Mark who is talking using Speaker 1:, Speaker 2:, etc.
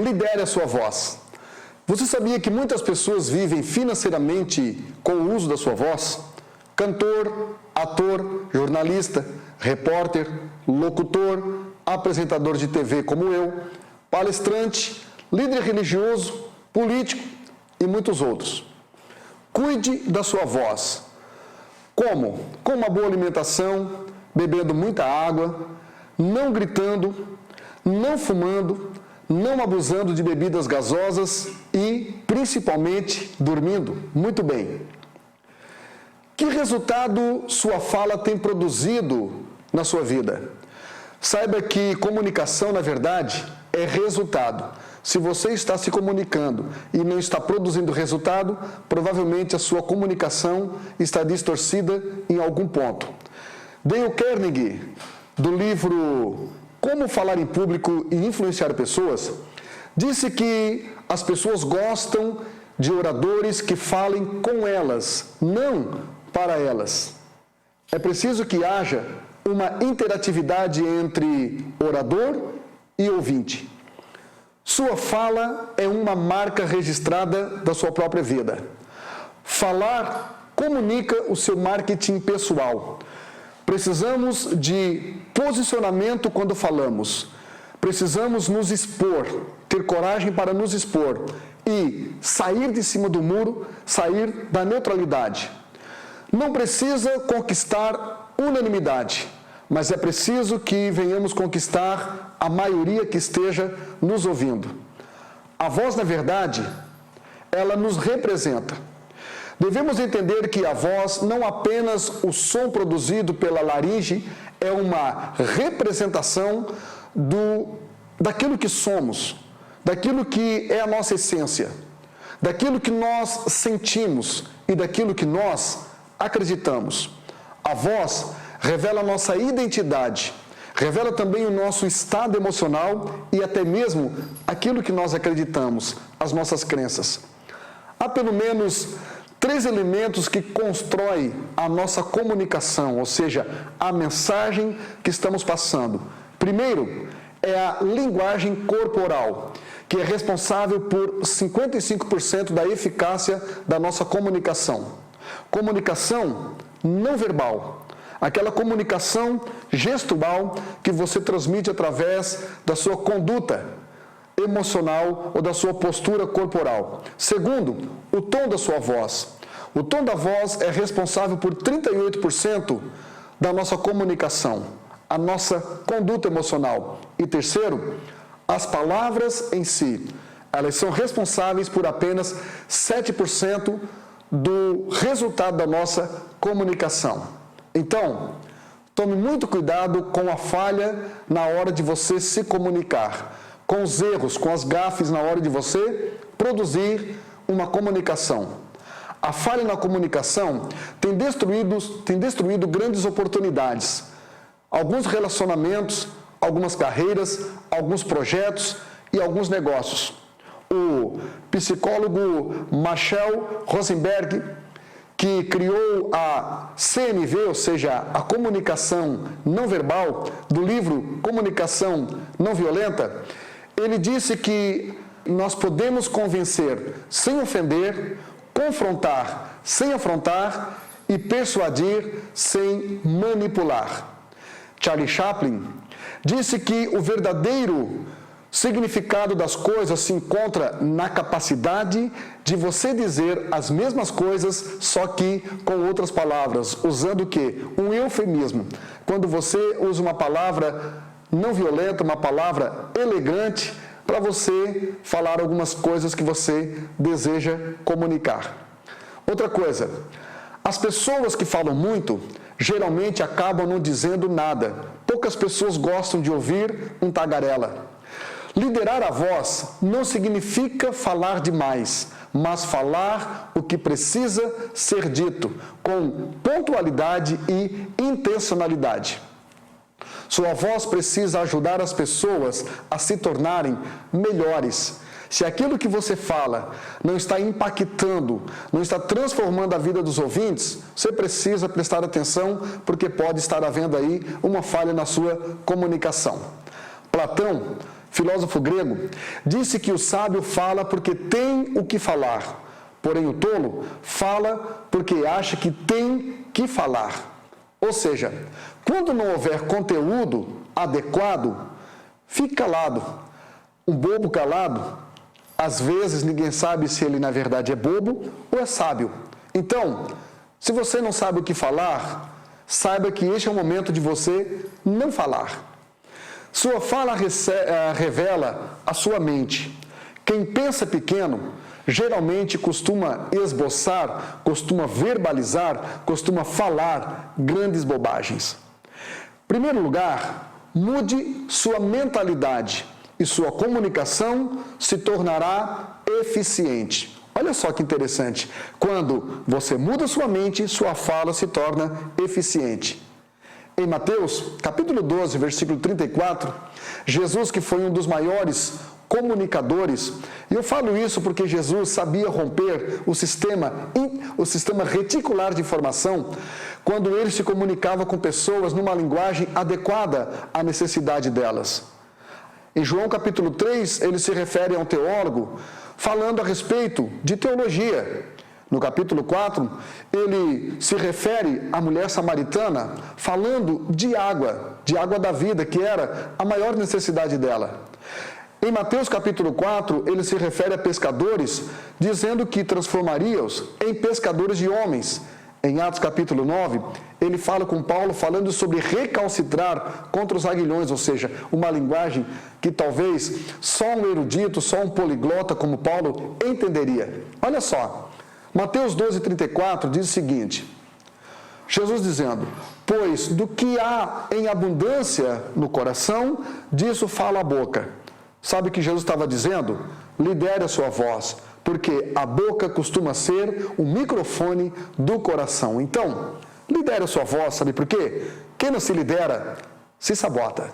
Speaker 1: Lidere a sua voz. Você sabia que muitas pessoas vivem financeiramente com o uso da sua voz? Cantor, ator, jornalista, repórter, locutor, apresentador de TV como eu, palestrante, líder religioso, político e muitos outros. Cuide da sua voz. Como? Com uma boa alimentação, bebendo muita água, não gritando, não fumando, não abusando de bebidas gasosas e, principalmente, dormindo muito bem. Que resultado sua fala tem produzido na sua vida? Saiba que comunicação, na verdade, é resultado. Se você está se comunicando e não está produzindo resultado, provavelmente a sua comunicação está distorcida em algum ponto. Dale Carnegie, do livro Como Falar em Público e Influenciar Pessoas, disse que as pessoas gostam de oradores que falem com elas, não para elas. É preciso que haja uma interatividade entre orador e ouvinte. Sua fala é uma marca registrada da sua própria vida. Falar comunica o seu marketing pessoal. Precisamos de posicionamento quando falamos. Precisamos nos expor, ter coragem para nos expor e sair de cima do muro, sair da neutralidade. Não precisa conquistar unanimidade, mas é preciso que venhamos conquistar a maioria que esteja nos ouvindo. A voz, na verdade, ela nos representa. Devemos entender que a voz, não apenas o som produzido pela laringe, é uma representação daquilo que somos, daquilo que é a nossa essência, daquilo que nós sentimos e daquilo que nós acreditamos. A voz revela a nossa identidade, revela também o nosso estado emocional e até mesmo aquilo que nós acreditamos, as nossas crenças. Há pelo menos 3 elementos que constroem a nossa comunicação, ou seja, a mensagem que estamos passando. Primeiro, é a linguagem corporal, que é responsável por 55% da eficácia da nossa comunicação. Comunicação não verbal, aquela comunicação gestual que você transmite através da sua conduta emocional ou da sua postura corporal. Segundo, o tom da sua voz. O tom da voz é responsável por 38% da nossa comunicação, a nossa conduta emocional. E terceiro, as palavras em si. Elas são responsáveis por apenas 7% do resultado da nossa comunicação. Então, tome muito cuidado com a falha na hora de você se comunicar, com os erros, com as gafes na hora de você produzir uma comunicação. A falha na comunicação tem destruído grandes oportunidades, alguns relacionamentos, algumas carreiras, alguns projetos e alguns negócios. O psicólogo Marshall Rosenberg, que criou a CNV, ou seja, a comunicação não verbal, do livro Comunicação Não Violenta, ele disse que nós podemos convencer sem ofender, confrontar sem afrontar e persuadir sem manipular. Charlie Chaplin disse que o verdadeiro significado das coisas se encontra na capacidade de você dizer as mesmas coisas, só que com outras palavras, usando o quê? Um eufemismo. Quando você usa uma palavra não violenta, uma palavra elegante, para você falar algumas coisas que você deseja comunicar. Outra coisa, as pessoas que falam muito, geralmente acabam não dizendo nada. Poucas pessoas gostam de ouvir um tagarela. Liderar a voz não significa falar demais, mas falar o que precisa ser dito, com pontualidade e intencionalidade. Sua voz precisa ajudar as pessoas a se tornarem melhores. Se aquilo que você fala não está impactando, não está transformando a vida dos ouvintes, você precisa prestar atenção, porque pode estar havendo aí uma falha na sua comunicação. Platão, filósofo grego, disse que o sábio fala porque tem o que falar, porém o tolo fala porque acha que tem que falar. Ou seja, quando não houver conteúdo adequado, fique calado. Um bobo calado, às vezes ninguém sabe se ele na verdade é bobo ou é sábio. Então, se você não sabe o que falar, saiba que este é o momento de você não falar. Sua fala revela a sua mente. Quem pensa pequeno, geralmente costuma esboçar, costuma verbalizar, costuma falar grandes bobagens. Em primeiro lugar, mude sua mentalidade e sua comunicação se tornará eficiente. Olha só que interessante. Quando você muda sua mente, sua fala se torna eficiente. Em Mateus, capítulo 12, versículo 34, Jesus, que foi um dos maiores comunicadores, e eu falo isso porque Jesus sabia romper o sistema reticular de informação, quando ele se comunicava com pessoas numa linguagem adequada à necessidade delas. Em João capítulo 3, ele se refere a um teólogo falando a respeito de teologia. No capítulo 4, ele se refere à mulher samaritana falando de água da vida, que era a maior necessidade dela. Em Mateus capítulo 4, ele se refere a pescadores, dizendo que transformaria-os em pescadores de homens. Em Atos capítulo 9, ele fala com Paulo falando sobre recalcitrar contra os aguilhões, ou seja, uma linguagem que talvez só um erudito, só um poliglota como Paulo entenderia. Olha só, Mateus 12, 34 diz o seguinte, Jesus dizendo, pois do que há em abundância no coração, disso fala a boca. Sabe o que Jesus estava dizendo? Lidere a sua voz, porque a boca costuma ser o microfone do coração. Então, lidere a sua voz, sabe por quê? Quem não se lidera, se sabota.